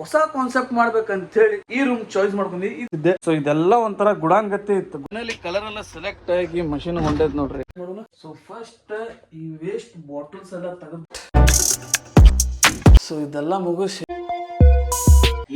ಹೊಸ ಕಾನ್ಸೆಪ್ಟ್ ಮಾಡ್ಬೇಕಂತ ಹೇಳಿ ಈ ರೂಮ್ ಚಾಯ್ಸ್ ಮಾಡ್ಕೊಂಡಿದ್ದೆ. ಸೊ ಇದೆಲ್ಲ ಒಂಥರ ಗುಡಾಂಗತ್ತೆ ಇತ್ತು. ಮನೇಲಿ ಕಲರ್ ಎಲ್ಲ ಸೆಲೆಕ್ಟ್ ಆಗಿ ಮಷಿನ್ ಹೊಂಟೈತ್ ನೋಡ್ರಿ ನೋಡೋಣ. ಸೊ ಫಸ್ಟ್ ಈ ವೇಸ್ಟ್ ಬಾಟಲ್ಸ್ ಎಲ್ಲ ತೆಗೆದು ಸೊ ಇದೆಲ್ಲ ಮುಗಿಸಿ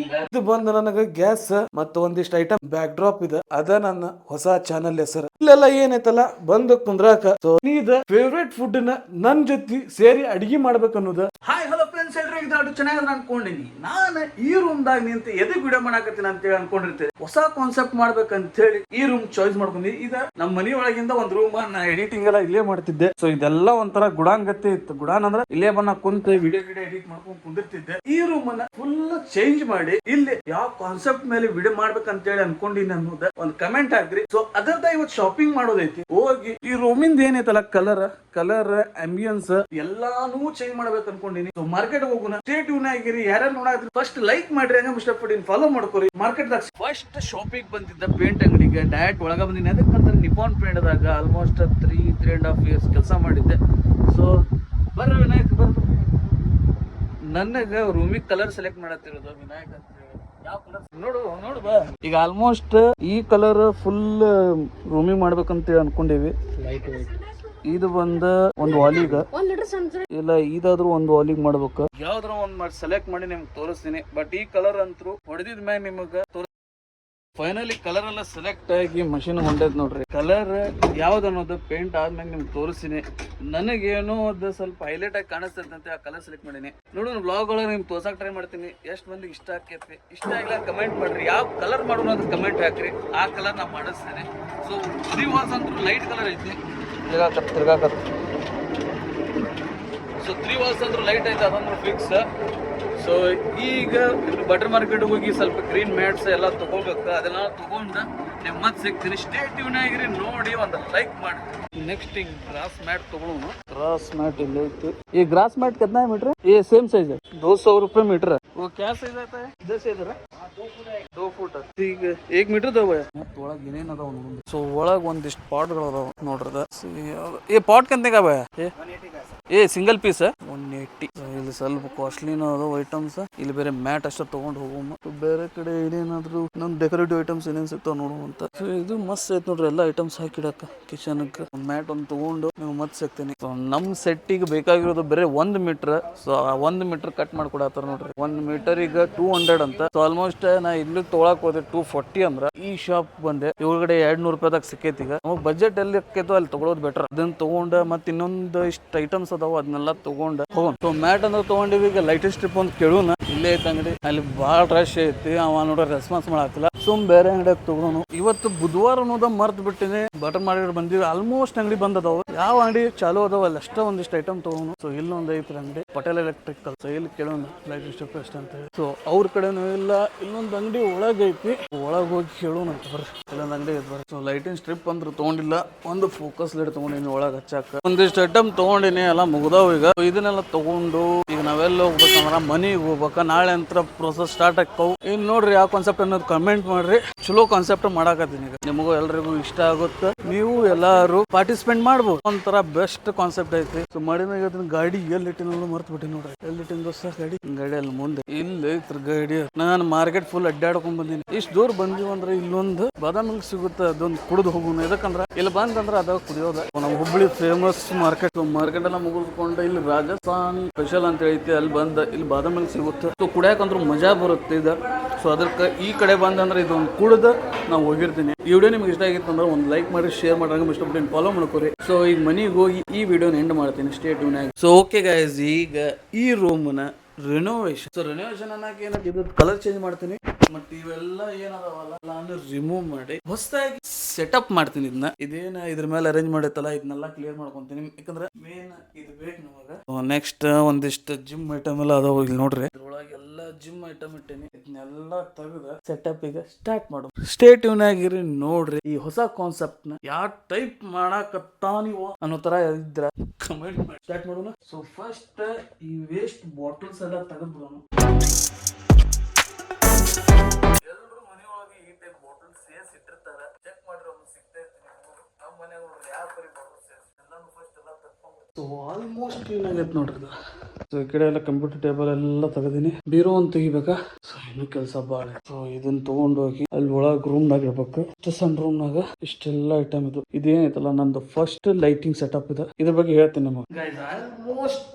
ಇದು ಬಂದ ನನಗೆ ಗ್ಯಾಸ್ ಮತ್ತು ಒಂದಿಷ್ಟು ಐಟಮ್ ಬ್ಯಾಕ್ ಡ್ರಾಪ್ ಇದೆ. ಅದ ನನ್ನ ಹೊಸ ಚಾನಲ್ ಹೆಸರು. ಇಲ್ಲೆಲ್ಲ ಏನೈತಲ್ಲ ಬಂದು ಕುಂದ್ರಾಕ ಸೊ ನೀದ ಫೇವ್ರೇಟ್ ಫುಡ್ ನ ನನ್ ಜೊತೆ ಸೇರಿ ಅಡಿಗೆ ಮಾಡ್ಬೇಕು ಅನ್ನೋದು. ಹಾಯ್ ಹಲೋ ಫ್ರೆಂಡ್ಸ್, ಎಲ್ರಿಗೂ ಚೆನ್ನಾಗಿ ಅನ್ಕೊಂಡಿನಿ. ನಾನು ಈ ರೂಮ್ ದಾಗ ನಿಂತ ಎದಕ್ ವಿಡಿಯೋ ಮಾಡಾಕತ್ತೀನಿ ಅಂತ ಹೇಳಿ ಅನ್ಕೊಂಡಿರ್ತೇನೆ. ಹೊಸ ಕಾನ್ಸೆಪ್ಟ್ ಮಾಡ್ಬೇಕಂತ ಹೇಳಿ ಈ ರೂಮ್ ಚಾಯ್ಸ್ ಮಾಡ್ಕೊಂಡಿ. ಇದ ನಮ್ಮ ಮನಿ ಒಳಗಿಂದ ಒಂದ್ ರೂಮ್ ನಾ ಎಡಿಟಿಂಗ್ ಎಲ್ಲ ಇಲ್ಲೇ ಮಾಡ್ತಿದ್ದೆ. ಸೊ ಇದೆಲ್ಲ ಒಂಥರ ಗುಡಾಂಗತ್ತೆ ಇತ್ತು. ಗುಡಾನ್ ಅಂದ್ರೆ ಇಲ್ಲೇ ಬಂದ ಕುಂತ ವಿಡಿಯೋ ಎಡಿಟ್ ಮಾಡ್ಕೊಂಡು ಕುಂದಿರ್ತಿದ್ದೆ. ಈ ರೂಮ್ ಅನ್ನ ಫುಲ್ ಚೇಂಜ್ ಮಾಡಿ ಇಲ್ಲಿ ಯಾವ ಕಾನ್ಸೆಪ್ಟ್ ಮೇಲೆ ವಿಡಿಯೋ ಮಾಡ್ಬೇಕಂತ ಹೇಳಿ ಅನ್ಕೊಂಡಿನಿ ಅನ್ನೋದ ಒಂದು ಕಮೆಂಟ್ ಹಾಕ್ರಿ. ಸೊ ಅದರದ ಇವತ್ತು ಶಾಪಿಂಗ್ ಮಾಡೋದೈತಿ. ಹೋಗಿ ಈ ರೂಮಿಂದ ಏನೈತಲ್ಲ ಕಲರ್ ಅಂಬಿಯನ್ಸ್ ಎಲ್ಲಾನು ಚೇಂಜ್ ಮಾಡ್ಬೇಕು ಅನ್ಕೊಂಡಿನಿ. ಸೊ ಮಾರ್ಕೆಟ್ ಹೋಗೋಣ. ಸ್ಟೇ ಟ್ಯೂನ್ ಆಗಿರಿ. ಯಾರ್ಯಾರು ನೋಡಾದ್ರಿ ಫಸ್ಟ್ ಲೈಕ್ ಮಾಡ್ರಿ, ಹಂಗ ಇಷ್ಟಪಟ್ಟು ಫಾಲೋ ಮಾಡ್ಕೋರಿ. ಮಾರ್ಕೆಟ್ ದಾಗ ಫಸ್ಟ್ ಶಾಪಿಂಗ್ ಬಂದಿದ್ದ ಪೇಂಟ್ ಅಂಗಡಿಗೆ ಡೈರೆಕ್ಟ್ ಒಳಗ ಬಂದಿನಿ. ಅದಕ್ಕಂದ್ರೆ ನಿಪಾನ್ ಪೇಂಟ್ ದಾಗ ಆಲ್ಮೋಸ್ಟ್ 3.5 years ಕೆಲಸ ಮಾಡಿದ್ದೆ. ಸೊ ಬರ್ರಿ ವಿನಾಯಕ್ ಬರ್ರಿ. ನನಗ ರೂಮಿಗೆ ಕಲರ್ ಸೆಲೆಕ್ಟ್ ಮಾಡತ್ತಿರೋದು ವಿನಾಯಕ್ ಅಂತ ಹೇಳಿ. ಯಾವ ಕಲರ್ ನೋಡು ಬಾ. ಈಗ ಆಲ್ಮೋಸ್ಟ್ ಈ ಕಲರ್ ಫುಲ್ ರೂಮಿಗೆ ಮಾಡ್ಬೇಕಂತ ಅನ್ಕೊಂಡಿವಿ. ಇದು ಬಂದ ಒಂದ್ ವಾಲಿಗ ಇಲ್ಲ ಇದಾದ್ರೂ ಒಂದ್ ವಾಲಿಗ್ ಮಾಡ್ಬೇಕು. ಯಾವ್ದ್ರ ಒಂದ್ ಸೆಲೆಕ್ಟ್ ಮಾಡಿ ನಿಮ್ಗೆ ತೋರಿಸ್ತೀನಿ. ಬಟ್ ಈ ಕಲರ್ ಅಂತೂ ಹೊಡೆದಿದ್ ಮ್ಯಾಗ ನಿಮಗ ಫೈನಲಿ ಕಲರ್ ಎಲ್ಲ ಸೆಲೆಕ್ಟ್ ಆಗಿ ಮಷಿನ್ ಹೊಂಟೈತ್ ನೋಡ್ರಿ. ಕಲರ್ ಯಾವ್ದು ಅನ್ನೋದು ಪೇಂಟ್ ಆದ್ಮೇಲೆ ನಿಮ್ಗೆ ತೋರಿಸ್ತೀನಿ. ನನಗೇನೋ ಅದು ಸ್ವಲ್ಪ ಹೈಲೈಟ್ ಆಗಿ ಕಾಣಿಸ್ತೈತೆ ಅಂತ ಆ ಕಲರ್ ಸೆಲೆಕ್ಟ್ ಮಾಡೀನಿ. ನೋಡೋಣ ಬ್ಲಾಗ್ ಒಳಗೆ ನಿಮ್ಗೆ ತೋರ್ಸಕ್ ಟ್ರೈ ಮಾಡ್ತೀನಿ. ಎಷ್ಟು ಮಂದಿಗೆ ಇಷ್ಟ ಆಕೈತಿ, ಇಷ್ಟ ಆಗಿಲ್ಲ ಕಮೆಂಟ್ ಮಾಡ್ರಿ. ಯಾವ ಕಲರ್ ಮಾಡೋಣ ಅಂತ ಕಮೆಂಟ್ ಹಾಕ್ರಿ. ಆ ಕಲರ್ ನಾ ಮಾಡಿಸ್ತೇನೆ. ಸೊ 3 walls ಅಂತೂ ಲೈಟ್ ಕಲರ್ ಐತಿ. ತಿರ್ಗಾಕತ್ ಸೊ 3 walls ಅಂದ್ರೂ ಲೈಟ್ ಐತೆ, ಅದಂದ್ರೂ ಫಿಕ್ಸ್. ಸೊ ಈಗ ಬಟರ್ ಮಾರ್ಕೆಟ್ ಹೋಗಿ ಸ್ವಲ್ಪ ಗ್ರೀನ್ ಮ್ಯಾಟ್ಸ್ ಎಲ್ಲ ತಗೋಬೇಕು. ಅದೆಲ್ಲ ತಗೊಂಡ ನೀವು ಮತ್ತೆ ಸಿಗ್ತೀನಿ. ಸ್ಟೇ ಟ್ಯೂನ್ ಆಗಿರಿ, ನೋಡಿ ಒಂದು ಲೈಕ್ ಮಾಡಿ. ನೆಕ್ಸ್ಟ್ ಈಗ ಗ್ರಾಸ್ ಮ್ಯಾಟ್ ತಗೊಳ್ಳೋಣ. ಗ್ರಾಸ್ ಮ್ಯಾಟ್ ಇಲ್ಲ ಐತಿ. ಈ ಗ್ರಾಸ್ ಮ್ಯಾಟ್ कितना मीटर? ये सेम साइज है, 200 रुपये मीटर है. वो क्या साइज आता है? इधर से इधर 2 फुट. ಈಗ 1 ಮೀಟರ್ ಅದಾವ. ಮತ್ತೆ ಒಳಗೆ ಏನೇನು ಅದಾವ ನೋಡೋಣ. ಸೊ ಒಳಗೆ ಒಂದಿಷ್ಟು ಪಾಟ್ಗಳು ಅದಾವ ನೋಡ್ರದ. ಈ ಪಾಟ್ ಕಂತೆಗ ಬಾ ಏ ಸಿಂಗಲ್ ಪೀಸ್ 180. ಇಲ್ಲಿ ಸ್ವಲ್ಪ ಕಾಸ್ಟ್ಲಿನ ಅದಾವ ಐಟಮ್ಸ್. ಇಲ್ಲಿ ಬೇರೆ ಮ್ಯಾಟ್ ಅಷ್ಟ ತಗೊಂಡ್ ಹೋಗೋಣ. ಬೇರೆ ಕಡೆ ಏನೇನಾದ್ರು ನಮ್ ಡೆಕೋರೇಟಿವ್ ಐಟಮ್ಸ್ ಏನೇನ್ ಸಿಗ್ತಾವ ನೋಡುವಂತ. ಇದು ಮಸ್ತ್ ಐತ್ ನೋಡ್ರಿ. ಎಲ್ಲಾ ಐಟಮ್ಸ್ ಹಾಕಿಡಕ ಕಿಚನ್ ಮ್ಯಾಟ್ ಒಂದು ತಗೊಂಡು ನೀವು ಮತ್ತೆ ಸಿಗ್ತೀನಿ. ನಮ್ ಸೆಟ್ಟಿಗೆ ಬೇಕಾಗಿರೋದು ಬೇರೆ 1 ಮೀಟರ್. ಸೊ 1 ಮೀಟರ್ ಕಟ್ ಮಾಡ್ಕೊಡತ್ತಾರ ನೋಡ್ರಿ. 1 ಮೀಟರ್ ಈಗ 200 ಅಂತ. ಸೊ ಆಲ್ಮೋಸ್ಟ್ ನಾ ಇಲ್ಲಿ ತೊಗೊಳಕ್ ಹೋದೆ 240 ಅಂದ್ರ. ಈ ಶಾಪ್ ಬಂದೆ ಇವ್ರಗಡೆ 200 ರೂಪಾಯಿದಾಗ ಸಿಕ್ಕೈತಿ. ಈಗ ನಮಗ್ ಬಜೆಟ್ ಎಲ್ಲಿ ಆಕೈತೋ ಅಲ್ಲಿ ತಗೊಳೋದು ಬೆಟರ್. ಅದನ್ನ ತಗೊಂಡ ಮತ್ತೆ ಇನ್ನೊಂದು ಇಷ್ಟ ಐಟಮ್ಸ್ ಅದಾವ ಅದನ್ನೆಲ್ಲ ತಗೊಂಡ ಹೋಗೋಣ. ಸೊ ಮ್ಯಾಟ್ ಅಂದ್ರೆ ತಗೊಂಡಿವಿ. ಈಗ ಲೈಟೆಸ್ಟ್ ಟ್ರಿಪ್ ಅಂತ ಕೇಳೋಣ. ಇಲ್ಲೇ ಐತೆ ಅಂಗಡಿ. ಅಲ್ಲಿ ಬಾಳ ರಶ್ ಐತಿ. ಅವ ನೋಡ್ರಿ ರೆಸ್ಪಾನ್ಸ್ ಮಾಡಾಕಿಲ್ಲ. ಸುಮ್ ಬೇರೆ ಅಂಗಡಿ ತಗೋನು. ಇವತ್ತು ಬುಧವಾರ ಅನ್ನೋದ ಮರ್ತ್ ಬಿಟ್ಟಿನಿ. ಬಟರ್ ಮಾಡಿ ಬಂದಿವಿ. ಆಲ್ಮೋಸ್ಟ್ ಅಂಗಡಿ ಬಂದದಾವ. ಯಾವ ಅಂಗಡಿ ಚಾಲು ಅದಾವ ಅಲ್ಲಿ ಅಷ್ಟ ಒಂದಿಷ್ಟು ಐಟಮ್ ತಗೋನು. ಸೊ ಇಲ್ಲೊಂದ್ ಐತಿ ಅಂಗಡಿ ಪಟೇಲ್ ಎಲೆಕ್ಟ್ರಿಕಲ್. ಸೊ ಇಲ್ಲಿ ಕೇಳೋಣ ಲೈಟೆಸ್ಟ್ ಟ್ರಿಪ್ ಎಷ್ಟು ಅಂತ ಹೇಳಿ. ಸೊ ಅವ್ರ ಕಡೆನೂ ಇಲ್ಲ. ಇನ್ನೊಂದ್ ಅಂಗಡಿ ಒಳಗ್ ಐತಿ. ಒಳಗ್ ಹೋಗಿ ಕೇಳೋಣ ಅಂತ ಬರ್ರಿ. ಇಲ್ಲೊಂದ್ ಅಂಗಡಿ ಐತಿ ಬರ್ರಿ. ಸೊ ಲೈಟಿಂಗ್ ಸ್ಟ್ರಿಪ್ ಅಂದ್ರೆ ತಗೊಂಡಿಲ್ಲ. ಒಂದು ಫೋಕಸ್ ಲೈಟ್ ತಗೊಂಡಿನಿ ಒಳಗ್ ಹಚ್ಚಾಕ. ಒಂದಿಷ್ಟು ಐಟಮ್ ತಗೊಂಡಿನಿ. ಎಲ್ಲ ಮುಗ್ದಾವ್ ಈಗ. ಇದನ್ನೆಲ್ಲ ತಗೊಂಡು ಈಗ ನಾವೆಲ್ಲ ಹೋಗ್ಬೇಕಂದ್ರ ಮನಿಗೆ ಹೋಗ್ಬೇಕ. ನಾಳೆ ಅಂತ ಪ್ರೊಸೆಸ್ ಸ್ಟಾರ್ಟ್ ಆಗ್ತಾವ್. ಇನ್ ನೋಡ್ರಿ ಯಾವ ಕಾನ್ಸೆಪ್ಟ್ ಅನ್ನೋದು ಕಮೆಂಟ್ ಮಾಡ್ರಿ. ಚಲೋ ಕಾನ್ಸೆಪ್ಟ್ ಮಾಡಾಕತ್ತೀನಿ. ಈಗ ನಿಮಗೂ ಎಲ್ರಿಗೂ ಇಷ್ಟ ಆಗುತ್ತೆ. ನೀವು ಎಲ್ಲಾರು ಪಾರ್ಟಿಸಿಪೇಟ್ ಮಾಡ್ಬೋದು. ಒಂಥರ ಬೆಸ್ಟ್ ಕಾನ್ಸೆಪ್ಟ್ ಐತಿ. ಸೊ ಮಾಡಿದಾಗ ಅದನ್ನ ಗಾಡಿ ಎಲ್ಲಿಟ್ಟಿನ ಮರ್ತ್ ಬಿಟ್ಟಿ ನೋಡ್ರಿ. ಎಲ್ಲಿಟ್ಟಿನ ದೋಸ್ತ ಗಾಡಿ ಅಲ್ಲಿ ಮುಂದೆ ಇಲ್ಲಿ ಐತ್ರ ಗಾಡಿ. ನಾನು ಮಾರ್ಕೆಟ್ ಫುಲ್ ಅಡ್ಡಾಡ್ಕೊಂಡ್ ಬಂದಿನಿ. ಇಷ್ಟು ದೂರ ಬಂದಿವಂದ್ರೆ ಇಲ್ಲೊಂದು ಬಾದಾಮಿ ಸಿಗುತ್ತೆ. ಅದೊಂದು ಕುಡಿದು ಹೋಗೋಣ. ಯಾಕಂದ್ರೆ ಇಲ್ಲಿ ಬಂದಂದ್ರೆ ಅದ ಕುಡಿಯೋದ. ನಮ್ಮ ಹುಬ್ಬಳ್ಳಿ ಫೇಮಸ್ ಮಾರ್ಕೆಟ್. ಮಾರ್ಕೆಟ್ ಎಲ್ಲ ಮುಗಿಸ್ಕೊಂಡು ಇಲ್ಲಿ ರಾಜಸ್ಥಾನ್ ಸ್ಪೆಷಲ್ ಅಂತ ಐತಿ. ಅಲ್ಲಿ ಬಂದ ಇಲ್ಲಿ ಬಾದಾಮಿ ಸಿಗುತ್ತೆ. ಸೊ ಕುಡಿಯಾಕಂದ್ರೂ ಮಜಾ ಬರುತ್ತೆ ಇದು. ಸೊ ಅದಕ್ಕೆ ಈ ಕಡೆ ಬಂದಂದ್ರೆ ಇದೊಂದು ಕುಡ್ದ ನಾವು ಹೋಗಿರ್ತೀನಿ. ಈ ವಿಡಿಯೋ ನಿಮ್ಗೆ ಇಷ್ಟ ಆಗಿತ್ತು ಅಂದ್ರೆ ಒಂದು ಲೈಕ್ ಮಾಡಿ, ಶೇರ್ ಮಾಡಿ, ಇಷ್ಟಪಟ್ಟು ಫಾಲೋ ಮಾಡ್ಕೋರಿ. ಸೊ ಈಗ ಮನೆಗೆ ಹೋಗಿ ಈ ವಿಡಿಯೋನ ಎಂಡ್ ಮಾಡ್ತೀನಿ. ಸ್ಟೇ ಟ್ಯೂನ್ ಆಗಿ. ಸೊ ಓಕೆ ಗೈಸ್, ಈಗ ಈ ರೂಮ್ನ ರಿನೋವೇಷನ್. ಸೊ ರಿನೋವೇಷನ್ ಅನ್ನಕ್ಕೆ ಏನಕ್ಕೆ ಇದು ಕಲರ್ ಚೇಂಜ್ ಮಾಡ್ತೀನಿ. ಮತ್ತೆ ಇವೆಲ್ಲ ಏನದಾವಲ್ಲ ನಾನು ರಿಮೂವ್ ಮಾಡಿ ಹೊಸದಾಗಿ ಸೆಟಪ್ ಮಾಡ್ತೀನಿ. ಇದೇನ ಇದ್ರ ಮೇಲೆ ಅರೇಂಜ್ ಮಾಡೈತಲ್ಲ ಇದನ್ನೆಲ್ಲ ಕ್ಲಿಯರ್ ಮಾಡ್ಕೊಂತೀನಿ. ಯಾಕಂದ್ರೆ ಮೇನ್ ಇದು ಬೇಕು ನಮಗ. ನೆಕ್ಸ್ಟ್ ಒಂದಿಷ್ಟು ಜಿಮ್ ಐಟಮ್ ಎಲ್ಲ ಅದಾವ. ಇಲ್ಲಿ ನೋಡ್ರಿ ಇದ್ರೊಳಗೆ ಎಲ್ಲ ಜಿಮ್ ಐಟಮ್ ಇಟ್ಟೇನಿ. ಇದನ್ನೆಲ್ಲ ತೆಗೆದ ಸೆಟಪ್ ಈಗ ಸ್ಟಾರ್ಟ್ ಮಾಡು. ಸ್ಟೇ ಟ್ಯೂನ್ ಆಗಿರಿ, ನೋಡ್ರಿ ಈ ಹೊಸ ಕಾನ್ಸೆಪ್ಟ್ ನ ಯಾವ ಟೈಪ್ ಮಾಡಾಕತ್ತಾ ನೀವು ಅನ್ನೋ ತರ ಇದ್ರ ಕಮೆಂಟ್ ಮಾಡಿ ಸ್ಟಾರ್ಟ್ ಮಾಡೋಣ. ಸೊ ಫಸ್ಟ್ ಈ ವೇಸ್ಟ್ ಬಾಟಲ್ಸ್ ಎಲ್ಲ ತೆಗೆದ್ಬಿಡೋಣ. ಎಲ್ರು ಮನೆಯೊಳಗೆ ಈ ಟೈಪ್ ಬಾಟಲ್ ಸೇಸ್ ಇಟ್ಟಿರ್ತಾರೆ. ಚೆಕ್ ಮಾಡ್ರಿ ಅವ್ನು ಸಿಗ್ತಾ ಇರ್ತೀನಿ. ನಮ್ಮ ಮನೆ ನೋಡ್ರಿ ಯಾವ ಪರಿ ಬಾಟಲ್ ಸೇಸ್ ಎಲ್ಲಾನು ಫಸ್ಟ್ ಎಲ್ಲ ತಕ್ಕೊಂಡು. ಸೊ ಆಲ್ಮೋಸ್ಟ್ ಕ್ಲೀನ್ ಆಗೈತೆ ನೋಡ್ರಿ ಇದು. ಸೊ ಈ ಕಡೆ ಎಲ್ಲ ಕಂಪ್ಯೂಟರ್ ಟೇಬಲ್ ಎಲ್ಲ ತೆಗೆದೀನಿ. ಬೀರೋ ಒಂದು ತೆಗಿಬೇಕಾ. ಸೊ ಇನ್ನು ಕೆಲಸ ಬಾಳ. ಸೊ ಇದನ್ನ ತಗೊಂಡೋಗಿ ಅಲ್ಲಿ ಒಳಗ್ ರೂಮ್ನಾಗ ಇರ್ಬೇಕು. ಇಷ್ಟು ಸಣ್ಣ ರೂಮ್ನಾಗ ಇಷ್ಟೆಲ್ಲ ಐಟಮ್ ಇದು. ಇದೇನೈತಲ್ಲ ನಂದು ಫಸ್ಟ್ ಲೈಟಿಂಗ್ ಸೆಟಪ್ ಇದೆ. ಇದ್ರ ಬಗ್ಗೆ ಹೇಳ್ತೀನಿ ನಿಮಗೆ. ಆಲ್ಮೋಸ್ಟ್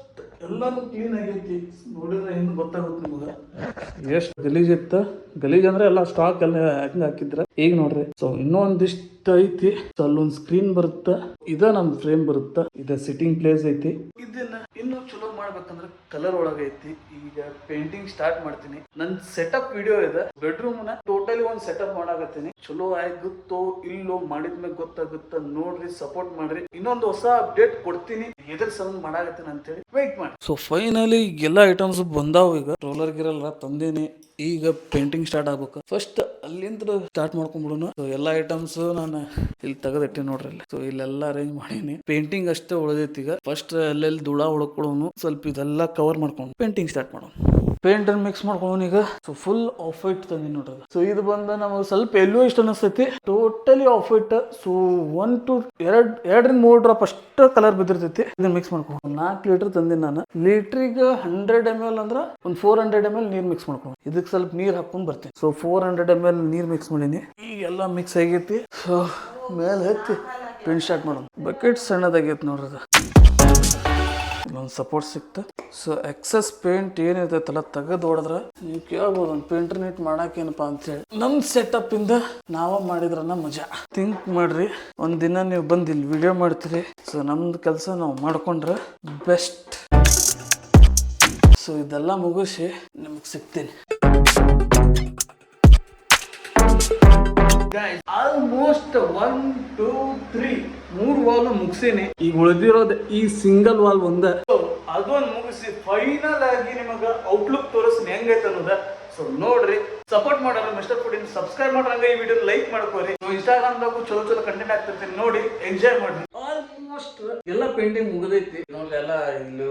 ಎಲ್ಲಾನು ಕ್ಲೀನ್ ಆಗೈತಿ. ನೋಡಿದ್ರೆ ಹಿಂದ್ ಗೊತ್ತಾಗುತ್ತೆ ನಿಮಗ ಎಷ್ಟು ಗಲೀಜ್ ಇತ್ತು. ಗಲೀಜ್ ಅಂದ್ರೆ ಎಲ್ಲ ಸ್ಟಾಕ್ ಎಲ್ಲ ಹೆಂಗ್ ಹಾಕಿದ್ರ. ಈಗ ನೋಡ್ರಿ, ಸೊ ಇನ್ನೊಂದಿಷ್ಟು ಐತಿ. ಸೊ ಅಲ್ಲೊಂದ್ ಸ್ಕ್ರೀನ್ ಬರುತ್ತ, ಇದ ನಮ್ ಫ್ರೇಮ್ ಬರುತ್ತ, ಇದ ಸಿಟ್ಟಿಂಗ್ ಪ್ಲೇಸ್ ಐತಿ. ಇದನ್ನ ಇನ್ನು ಚಲೋ ಮಾಡ್ಬೇಕಂದ್ರೆ ಕಲರ್ ಒಳಗೈತಿ. ಈಗ ಪೇಂಟಿಂಗ್ ಸ್ಟಾರ್ಟ್ ಮಾಡ್ತೀನಿ. ನನ್ ಸೆಟಪ್ ವಿಡಿಯೋ ಇದೆ. ಬೆಡ್ರೂಮ್ ನ ಟೋಟಲಿ ಒಂದ್ ಸೆಟಪ್ ಮಾಡಾಕತ್ತೀನಿ. ಚಲೋ ಆಗುತ್ತೋ ಇಲ್ಲೋ ಮಾಡಿದ್ಮೇಲೆ ಗೊತ್ತಾಗುತ್ತ. ನೋಡ್ರಿ, ಸಪೋರ್ಟ್ ಮಾಡ್ರಿ. ಇನ್ನೊಂದು ಹೊಸ ಅಪ್ಡೇಟ್ ಕೊಡ್ತೀನಿ ಎದ್ರ ಸಲ ಮಾಡಾಕತ್ತೀನಿ ಅಂತೇಳಿ ವೆಯ್ಟ್ ಮಾಡಿ. ಸೊ ಫೈನಲಿ ಎಲ್ಲ ಐಟಮ್ಸ್ ಬಂದಾವ. ಈಗ ರೋಲರ್ ಗಿರಲ್ಲ ತಂದೇನಿ. ಈಗ ಪೇಂಟಿಂಗ್ ಸ್ಟಾರ್ಟ್ ಆಗ್ಬೇಕು. ಫಸ್ಟ್ ಅಲ್ಲಿಂದ ಸ್ಟಾರ್ಟ್ ಮಾಡ್ಕೊಂಡ್ಬಿಡೋಣ. ಸೊ ಎಲ್ಲಾ ಐಟಮ್ಸ್ ನಾನು ಇಲ್ಲಿ ತೆಗೆದಿಟ್ಟಿ ನೋಡ್ರಿ. ಸೊ ಇಲ್ಲೆಲ್ಲ ಅರೇಂಜ್ ಮಾಡೀನಿ. ಪೇಂಟಿಂಗ್ ಅಷ್ಟೇ ಉಳಿದೈತಿ. ಈಗ ಫಸ್ಟ್ ಅಲ್ಲೆಲ್ಲಿ ಧೂಳ ಹೊಡ್ಕೊಳ್ಳೋನು, ಸ್ವಲ್ಪ ಇದೆಲ್ಲ ಕವರ್ ಮಾಡ್ಕೊಂಡು ಪೇಂಟಿಂಗ್ ಸ್ಟಾರ್ಟ್ ಮಾಡೋಣ. ಪೇಂಟ್ ಅನ್ನು ಮಿಕ್ಸ್ ಮಾಡ್ಕೊಳ್ಳೋಣ ಈಗ. ಸೊ ಫುಲ್ ಆಫ್ ವೈಟ್ ತಂದಿ ನೋಡ್ರಿ. ಸೊ ಇದು ಬಂದ ನಮಗೆ ಸ್ವಲ್ಪ ಎಲ್ಲೋ ಇಷ್ಟ ಅನಿಸ್ತೈತಿ. Totally of white. So 1 to 2 drop ಅಷ್ಟ ಕಲರ್ ಬಿದ್ದಿರ್ತೈತಿ. ಇದನ್ನ ಮಿಕ್ಸ್ ಮಾಡ್ಕೊಂಡು 4 ಲೀಟರ್ ತಂದಿನಿ ನಾನು. ಲೀಟ್ರಿಗೆ 100 ml ಅಂದ್ರ ಒಂದು 400 ml ನೀರ್ ಮಿಕ್ಸ್ ಮಾಡ್ಕೊಂಡು ಇದಕ್ಕೆ ಸ್ವಲ್ಪ ನೀರ್ ಹಾಕೊಂಡ್ ಬರ್ತೀನಿ. ಸೊ 400 ml ನೀರ್ ಮಿಕ್ಸ್ ಮಾಡೀನಿ. ಈಗೆಲ್ಲ ಮಿಕ್ಸ್ ಆಗೈತಿ. ಸೊ ಮೇಲೆ ಹತ್ತಿ ಪೇಂಟ್ ಸ್ಟಾರ್ಟ್ ಮಾಡೋಣ. ಬಕೆಟ್ ಸಣ್ಣದಾಗೈತಿ ನೋಡ್ರಿ. ಅದು ಇಲ್ಲೊಂದು ಸಪೋರ್ಟ್ ಸಿಕ್ತ. ಸೊ ಎಕ್ಸಸ್ ಪೇಂಟ್ ಏನಿರ್ತೈತಲ್ಲ ತೆಗೆದು ಹೊಡೆದ್ರೆ ನೀವು ಕೇಳ್ಬೋದು, ಒಂದು ಪೇಂಟರ್ ನೀಟ್ ಮಾಡಾಕೇನಪ್ಪ ಅಂತ ಹೇಳಿ. ನಮ್ ಸೆಟಪ್ ಇಂದ ನಾವ ಮಾಡಿದ್ರನ್ನ ಮಜಾ. ಥಿಂಕ್ ಮಾಡ್ರಿ, ಒಂದ್ ದಿನ ನೀವು ಬಂದು ಇಲ್ಲಿ ವಿಡಿಯೋ ಮಾಡ್ತೀರಿ. ಸೊ ನಮ್ದು ಕೆಲಸ ನಾವು ಮಾಡ್ಕೊಂಡ್ರೆ ಬೆಸ್ಟ್. ಸೊ ಇದೆಲ್ಲ ಮುಗಿಸಿ ನಿಮಗೆ ಸಿಗ್ತೀನಿ. ಆಲ್ಮೋಸ್ಟ್ 1 2 3 3 ವಾಲ್ ಮುಗಿಸೇನಿ. ಈಗ ಉಳಿದಿರೋದು ಈ ಸಿಂಗಲ್ ವಾಲ್ ಒಂದ. ಅದೊಂದು ಮುಗಿಸಿ ಫೈನಲ್ ಆಗಿ ನಿಮಗ ಔಟ್ಲುಕ್ ತೋರಿಸ್ತೀನಿ ಹೆಂಗೈತೆ ಅನ್ನೋದ. ಸೊ ನೋಡ್ರಿ, ಸಪೋರ್ಟ್ ಮಾಡೋರು ಮಿಸ್ಟರ್ ಫುಡ್ ಸಬ್ಸ್ಕ್ರೈಬ್ ಮಾಡ್ರಂಗ ಈ ವಿಡಿಯೋ ಲೈಕ್ ಮಾಡ್ಕೋರಿ. ಇನ್ಸ್ಟಾಗ್ರಾಮ್ದಾಗೂ ಚಲೋ ಚಲೋ ಕಂಟೆಂಟ್ ಆಗ್ತಿರ್ತೀನಿ, ನೋಡಿ ಎಂಜಾಯ್ ಮಾಡ್ರಿ. ಆಲ್ಮೋಸ್ಟ್ ಎಲ್ಲ ಪೇಂಟಿಂಗ್ ಮುಗಿದೈತಿ. ಎಲ್ಲ ಇಲ್ಲೂ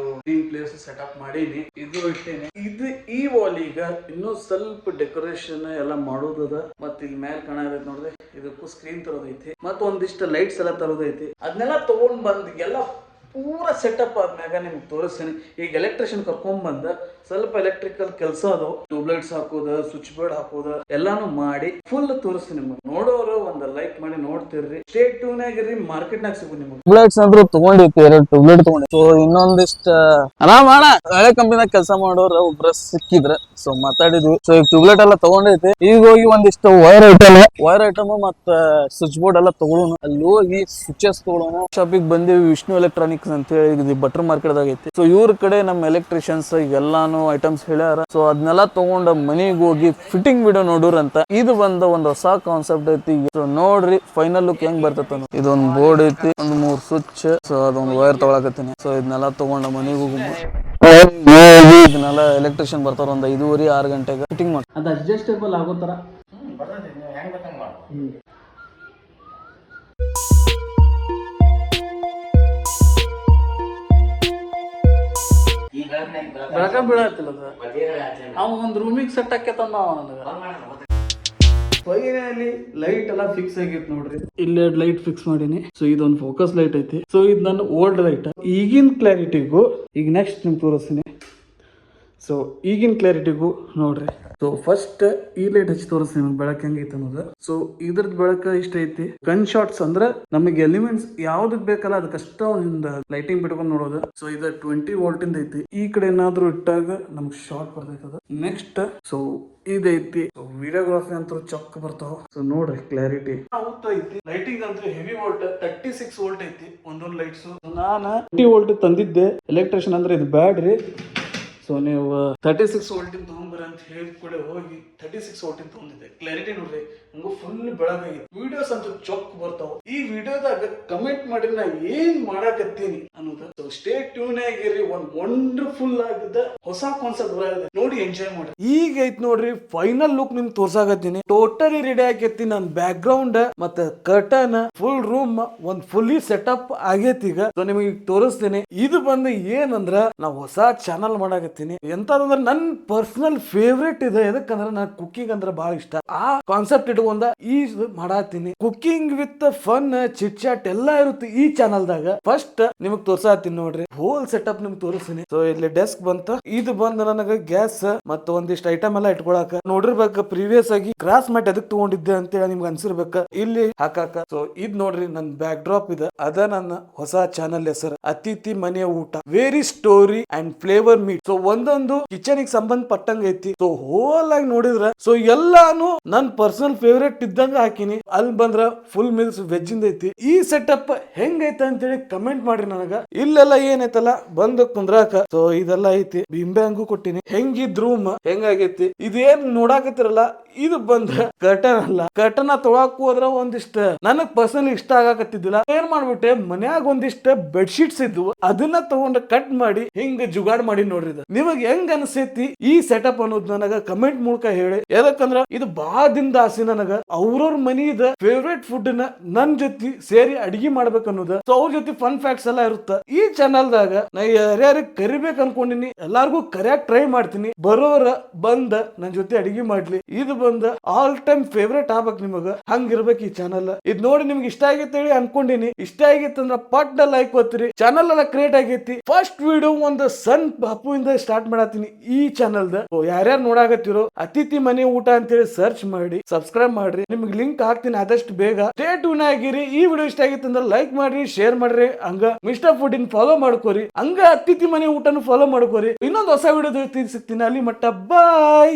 ಪ್ಲೇಸ್ ಸೆಟಪ್ ಮಾಡೀನಿ. ಇದು ಇಟ್ಟೇನಿ. ಇದು ಈ ವಾಲ್ ಈಗ ಇನ್ನೂ ಸ್ವಲ್ಪ ಡೆಕೋರೇಷನ್ ಎಲ್ಲ ಮಾಡೋದದ. ಮತ್ ಇಲ್ಲಿ ಮ್ಯಾಲ್ ಕಾಣತೈತಿ ನೋಡ್ರಿ, ಇದಕ್ಕೂ ಸ್ಕ್ರೀನ್ ತರೋದೈತಿ. ಮತ್ತ ಒಂದಿಷ್ಟು ಲೈಟ್ಸ್ ಎಲ್ಲ ತರೋದೈತಿ. ಅದನ್ನೆಲ್ಲ ತಗೊಂಡ್ ಬಂದ್ ಎಲ್ಲ ಪೂರ ಸೆಟಪ್ ಆದ್ಮ್ಯಾಗ ನಿಮ್ಗೆ ತೋರಿಸ್ತೀನಿ. ಈಗ ಎಲೆಕ್ಟ್ರಿಷಿಯನ್ ಕರ್ಕೊಂಡ್ ಬಂದ ಸ್ವಲ್ಪ ಎಲೆಕ್ಟ್ರಿಕಲ್ ಕೆಲಸ ಅದು. ಟ್ಯೂಬ್ಲೈಟ್ಸ್ ಹಾಕೋದ, ಸ್ವಿಚ್ ಬೋರ್ಡ್ ಹಾಕೋದ ಎಲ್ಲಾನು ಮಾಡಿ ಫುಲ್ ತೋರಿಸ್ತೀನಿ ನಿಮ್ಗೆ. ನೋಡೋರು ಒಂದ್ ಲೈಕ್ ಮಾಡಿ ನೋಡ್ತಿರ್ರಿ. ಸ್ಟೇ ಟ್ಯೂನ್ ಆಗಿರ್ರಿ. ಮಾರ್ಕೆಟ್ ನಾಗ ಸಿಗು ನಿಮ್ಗೆ. ಟ್ಯೂಬ್ಲೈಟ್ಸ್ ಅಂದ್ರೆ ತಗೊಂಡೈತಿ, 2 ಟ್ಯೂಬ್ಲೈಟ್ ತಗೊಂಡಿ. ಸೊ ಇನ್ನೊಂದಿಷ್ಟ ಹಳೆ ಕಂಪನಿಯಾಗ ಕೆಲಸ ಮಾಡೋರು ಒಬ್ರ ಸಿಕ್ಕಿದ್ರ. ಸೊ ಮಾತಾಡಿದ್ವಿ. ಸೊ ಈಗ ಟ್ಯೂಬ್ಲೈಟ್ ಎಲ್ಲ ತಗೊಂಡೈತಿ. ಈಗ ಹೋಗಿ ಒಂದಿಷ್ಟು ವೈರ್ ಐಟಮ್ ಮತ್ತ ಸ್ವಿಚ್ ಬೋರ್ಡ್ ಎಲ್ಲ ತಗೊಳ್ಳೋಣ. ಅಲ್ಲಿ ಹೋಗಿ ಸ್ವಿಚಸ್ ತಗೊಳ್ಳೋಣ. ಶಾಪಿಗೆ ಬಂದಿವಿ, ವಿಷ್ಣು ಎಲೆಕ್ಟ್ರಾನಿಕ್ಸ್ ಅಂತ ಹೇಳಿ ಬಟರ್ ಮಾರ್ಕೆಟ್ ಐತಿ. ಸೊ ಇವ್ರ ಕಡೆ ನಮ್ಮ ಎಲೆಕ್ಟ್ರಿಷಿಯನ್ಸ್ ಈಗೆಲ್ಲಾನು ಐಟಮ್ಸ್ ಹೇಳ್ಯಾರ. ಸೊ ಅದನ್ನೆಲ್ಲ ತಗೊಂಡ ಮನೆಗೆ ಹೋಗಿ ಫಿಟ್ಟಿಂಗ್ ವಿಡಿಯೋ ನೋಡ್ರಂತ. ಇದು ಬಂದ ಒಂದು ಹೊಸ ಕಾನ್ಸೆಪ್ಟ್ ಐತಿ. ಸೊ ನೋಡ್ರಿ ಫೈನಲ್ ಲುಕ್ ಹೆಂಗ್ ಬರ್ತೈತ. ಇದೊಂದು ಬೋರ್ಡ್ ಐತಿ, ಒಂದು 3 ಸ್ವಿಚ್. ಸೊ ಅದೊಂದು ವೈರ್ ತಗೊಳಕತ್ತೀನಿ. ಸೊ ಇದನ್ನೆಲ್ಲ ತಗೊಂಡ ಮನೆಗೆ ಹೋಗಿ ಇದನ್ನೆಲ್ಲ ಎಲೆಕ್ಟ್ರಿಷಿಯನ್ ಬರ್ತಾರ ಒಂದು 5:30-6 ಗಂಟೆಗೆ ಫಿಟ್ಟಿಂಗ್ ಮಾಡಿ. ಅದು ಅಡ್ಜಸ್ಟೇಬಲ್ ಆಗೋ ತರ ಬೆಳಕ ಬೀಳತ್ತಿಲ್ಲ. ಅವ ಒಂದ್ ರೂಮಿಗೆ ಸೆಟ್ ಹಾಕೇತಂದ ಫೈನಲಿ ಲೈಟ್ ಎಲ್ಲ ಫಿಕ್ಸ್ ಆಗೈತಿ ನೋಡ್ರಿ. ಇಲ್ಲಿ 2 ಲೈಟ್ ಫಿಕ್ಸ್ ಮಾಡೀನಿ. ಸೊ ಇದೊಂದು ಫೋಕಸ್ ಲೈಟ್ ಐತಿ. ಸೊ ಇದು ನನ್ನ ಓಲ್ಡ್ ಲೈಟ್. ಈಗಿನ ಕ್ಲಾರಿಟಿಗೂ ಈಗ ನೆಕ್ಸ್ಟ್ ನಿಮ್ಗೆ ತೋರಿಸ್ತೀನಿ. ಸೊ ಈಗಿನ ಕ್ಲಾರಿಟಿಗೂ ನೋಡ್ರಿ. ಸೊ ಫಸ್ಟ್ ಈ ಲೈಟ್ ಹಚ್ಚಿ ತೋರಿಸ್ತೀನಿ ನಿಮ್ಗೆ ಬೆಳಕ್ ಹೆಂಗೈತೆ ಅನ್ನೋದು. ಸೊ ಇದ್ರದ್ ಬೆಳಕ ಇಷ್ಟ ಐತಿ. ಗನ್ ಶಾಟ್ಸ್ ಅಂದ್ರೆ ನಮಗೆ ಎಲಿಮೆಂಟ್ಸ್ ಯಾವ್ದಕ್ ಬೇಕಲ್ಲ ಅದಕ್ಕಷ್ಟ ಒಂದು ಲೈಟಿಂಗ್ ಬಿಟ್ಕೊಂಡು ನೋಡೋದು. ಸೊ ಇದು 20 ವೋಲ್ಟ್ ಇಂದ ಐತಿ. ಈ ಕಡೆ ಏನಾದ್ರು ಇಟ್ಟಾಗ ನಮ್ಗೆ ಶಾರ್ಟ್ ಬರ್ತೈತದ. ನೆಕ್ಸ್ಟ್ ಸೊ ಇದೈತಿ. ವಿಡಿಯೋಗ್ರಾಫಿ ಅಂತೂ ಚೊಕ್ ಬರ್ತಾವ. ಸೊ ನೋಡ್ರಿ ಕ್ಲಾರಿಟಿ ಐತಿ. ಲೈಟಿಂಗ್ ಅಂತೂ ಹೆವಿ ವೋಲ್ಟ್ 36 ವೋಲ್ಟ್ ಐತಿ ಒಂದೊಂದು ಲೈಟ್ಸ್. ನಾನು 30 ವೋಲ್ಟ್ ತಂದಿದ್ದೆ. ಎಲೆಕ್ಟ್ರಿಷಿಯನ್ ಅಂದ್ರೆ ಇದು ಬ್ಯಾಡ್ರಿ. ಸೊ ನೀವು 36 ವೋಲ್ಟ್ ತಗೊಂಡ್ಬರ ಅಂತ ಹೇಳಿ ಕೂಡ ಹೋಗಿ 36 ವೋಲ್ಟ್ ತಗೊಂಡಿದ್ದೆ. ಕ್ಲಾರಿಟಿ ನೋಡ್ರಿ, ನಂಗೂ ಫುಲ್ ಬೆಳಗಾಗಿತ್ತು. ವಿಡಿಯೋಸ್ ಅಂತೂ ಚೊಕ್ ಬರ್ತಾವ. ಈ ವಿಡಿಯೋದಾಗ ಕಮೆಂಟ್ ಮಾಡಿ ನಾ ಏನ್ ಮಾಡಾಕತ್ತೀನಿ ಅನ್ನೋದು. ಸೊ ಸ್ಟೇ ಟ್ಯೂನ್ ಆಗಿರಿ. ಒಂದ್ ವಂಡರ್ಫುಲ್ ಆಗಿದ್ದ ಹೊಸ ಕಾನ್ಸೆಪ್ಟ್ ಬರಲಿದೆ, ನೋಡಿ ಎಂಜಾಯ್ ಮಾಡಿ. ಈಗ ಐತ್ ನೋಡ್ರಿ ಫೈನಲ್ ಲುಕ್ ನಿಮ್ಗೆ ತೋರ್ಸಾಕತ್ತೀನಿ. ಟೋಟಲಿ ರೆಡಿ ಆಗೈತಿ. ನನ್ ಬ್ಯಾಕ್ ಗ್ರೌಂಡ್ ಮತ್ತೆ ಕರ್ಟನ್ ಫುಲ್ ರೂಮ್ ಒಂದ್ ಫುಲ್ಲಿ ಸೆಟಪ್ ಆಗೈತಿ. ಈಗ ಸೊ ನಿಮಗೆ ತೋರಿಸ್ತೀನಿ. ಇದು ಬಂದು ಏನಂದ್ರ ನಾವ್ ಹೊಸ ಚಾನಲ್ ಮಾಡಾಕತ್ತೀನಿ. ಮಾಡಾಕತ್ತೀನಿ. ಎಂತಂದ್ರೆ ನನ್ ಪರ್ಸನಲ್ ಫೇವ್ರೇಟ್ ಇದೆ. ಎದಕ್ಕಂದ್ರೆ ನನ್ ಕುಕಿಂಗ್ ಅಂದ್ರೆ ಬಹಳ ಇಷ್ಟ. ಆ ಕಾನ್ಸೆಪ್ಟ್ ಇಟ್ಕೊಂಡ ಈ ಮಾಡಾತೀನಿ. Cooking with fun chit chat ಎಲ್ಲ ಇರುತ್ತೆ ಈ ಚಾನಲ್ ದಾಗ. ಫಸ್ಟ್ ನಿಮಗ್ ತೋರ್ಸಾತೀನಿ ನೋಡ್ರಿ, ಹೋಲ್ ಸೆಟಪ್ ನಿಮ್ಗೆ ತೋರಿಸ್ತೀನಿ. ಸೊ ಇಲ್ಲಿ ಡೆಸ್ಕ್ ಬಂತ, ಇದು ಬಂದ ನನಗ ಗ್ಯಾಸ್ ಮತ್ತು ಒಂದಿಷ್ಟು ಐಟಮ್ ಎಲ್ಲ ಇಟ್ಕೊಳಕ. ನೋಡಿರ್ಬೇಕ ಪ್ರೀವಿಯಸ್ ಆಗಿ ಕ್ರಾಸ್ ಮ್ಯಾಟ್ ಎದಕ್ ತಗೊಂಡಿದ್ದೆ ಅಂತ ಹೇಳಿ ನಿಮ್ಗೆ ಅನ್ಸಿರ್ಬೇಕ ಇಲ್ಲಿ ಹಾಕಾಕ. ಸೊ ಇದ್ ನೋಡ್ರಿ ನನ್ ಬ್ಯಾಕ್ ಡ್ರಾಪ್ ಇದೆ. ಅದ ನನ್ನ ಹೊಸ ಚಾನಲ್ ಹೆಸರು ಅತಿಥಿ ಮನೆಯ ಊಟ, very story and flavour meet. So ಒಂದೊಂದು ಕಿಚನ್ ಗೆ ಸಂಬಂಧಪಟ್ಟಂಗ ಐತಿ. ಸೊ ಹೋಲ್ ಆಗಿ ನೋಡಿದ್ರ ಸೊ ಎಲ್ಲಾನು ನನ್ ಪರ್ಸನಲ್ ಫೇವ್ರೇಟ್ ಇದ್ದಂಗ ಹಾಕಿನಿ. ಅಲ್ಲಿ ಬಂದ್ರ ಫುಲ್ ಮೀಲ್ಸ್ ವೆಜ್ ಇಂದ ಐತಿ. ಈ ಸೆಟಪ್ ಹೆಂಗೈತೆ ಅಂತೇಳಿ ಕಮೆಂಟ್ ಮಾಡ್ರಿ ನನಗ. ಇಲ್ಲೆಲ್ಲ ಏನೈತಲ್ಲ ಬಂದು ಕುಂದ್ರಾಕ. ಸೊ ಇದೆಲ್ಲ ಐತಿ. ಬಿಂಬೆ ಹಂಗು ಕೊಟ್ಟಿನಿ. ಹೆಂಗಿದ್ ರೂಮ್ ಹೆಂಗಾಗೈತಿ. ಇದೇನ್ ನೋಡಾಕತ್ತಿರಲ್ಲ ಇದು ಬಂದ ಕರ್ಟನ್ ಅಲ್ಲ. ಕರ್ಟನ್ ತೊಳಾಕ್ ಹೋದ್ರ ಒಂದಿಷ್ಟ ನನಗ್ ಪರ್ಸನಲಿ ಇಷ್ಟ ಆಗಾಕತ್ತಿದ್ದಿಲ್ಲ. ಏನ್ ಮಾಡ್ಬಿಟ್ಟೆ, ಮನ್ಯಾಗ ಒಂದಿಷ್ಟ ಬೆಡ್ ಶೀಟ್ಸ್ ಇದ್ವು, ಅದನ್ನ ತಗೊಂಡ ಕಟ್ ಮಾಡಿ ಹಿಂಗ ಜುಗಾಡ್ ಮಾಡಿ ನೋಡ್ರಿ. ನಿಮಗ್ ಹೆಂಗ್ ಅನ್ಸೈತಿ ಈ ಸೆಟಪ್ ಅನ್ನೋದು ನನಗ ಕಮೆಂಟ್ ಮೂಲಕ ಹೇಳಿ. ಯಾಕಂದ್ರ ಇದು ಬಾಳ ದಿನದ ಆಸೆ ನನಗ. ಅವ್ರವ್ರ ಮನಿದ ಫೇವ್ರೇಟ್ ಫುಡ್ ನ ನನ್ ಜೊತೆ ಸೇರಿ ಅಡಿಗೆ ಮಾಡ್ಬೇಕು ಅನ್ನೋದು. ಸೊ ಅವ್ರ ಜೊತೆ ಫನ್ ಫ್ಯಾಕ್ಟ್ಸ್ ಎಲ್ಲ ಇರುತ್ತ. ಈ ಚಾನಲ್ ದಾಗ ನಾ ಯಾರ್ಯಾರಿಗೆ ಕರಿಬೇಕು ಅನ್ಕೊಂಡಿನಿ ಎಲ್ಲಾರ್ಗು ಕರಿಯಾಕ್ ಟ್ರೈ ಮಾಡ್ತೀನಿ. ಬರೋರ ಬಂದ ನನ್ ಜೊತೆ ಅಡಿಗೆ ಮಾಡ್ಲಿ. ಇದು ಬಂದ ಆಲ್ ಟೈಮ್ ಫೇವ್ರೇಟ್ ಆಗ್ಬೇಕು ನಿಮಗ. ಹಂಗಿರ್ಬೇಕು ಈ ಚಾನಲ್. ಇದ್ ನೋಡಿ ನಿಮ್ಗೆ ಇಷ್ಟ ಆಗೈತೆ ಹೇಳಿ ಅನ್ಕೊಂಡಿನಿ. ಇಷ್ಟ ಆಗೈತೆ ಅಂದ್ರ ಪಟ್ಟ ಲೈಕ್ ಒತ್ತಿರಿ. ಚಾನಲ್ ಎಲ್ಲ ಕ್ರಿಯೇಟ್ ಆಗೈತಿ. ಫಸ್ಟ್ ವಿಡಿಯೋ ಒಂದು ಸಣ್ಣ ಬಾಪು ಇಂದ ಸ್ಟಾರ್ಟ್ ಮಾಡತ್ತೀನಿ ಈ ಚಾನಲ್ ದ. ಯಾರ್ಯಾರು ನೋಡಾಕತ್ತಿರೋ ಅತಿಥಿ ಮನೆ ಊಟ ಅಂತೇಳಿ ಸರ್ಚ್ ಮಾಡಿ ಸಬ್ಸ್ಕ್ರೈಬ್ ಮಾಡ್ರಿ. ನಿಮ್ಗೆ ಲಿಂಕ್ ಹಾಕ್ತೀನಿ ಆದಷ್ಟು ಬೇಗ. ಸ್ಟೇ ಟ್ಯೂನ್ ಆಗಿರಿ. ಈ ವಿಡಿಯೋ ಇಷ್ಟ ಆಗಿತ್ತು ಅಂದ್ರೆ ಲೈಕ್ ಮಾಡ್ರಿ, ಶೇರ್ ಮಾಡ್ರಿ. ಹಂಗ ಮಿಸ್ಟರ್ ಫುಡ್ ಇನ್ ಫಾಲೋ ಮಾಡ್ಕೋರಿ. ಹಂಗ ಅತಿಥಿ ಮನೆ ಊಟನು ಫಾಲೋ ಮಾಡ್ಕೋರಿ. ಇನ್ನೊಂದು ಹೊಸ ವಿಡಿಯೋ ಸಿಗ್ತೀನಿ. ಅಲ್ಲಿ ಮಟ್ಟ ಬಾಯ್.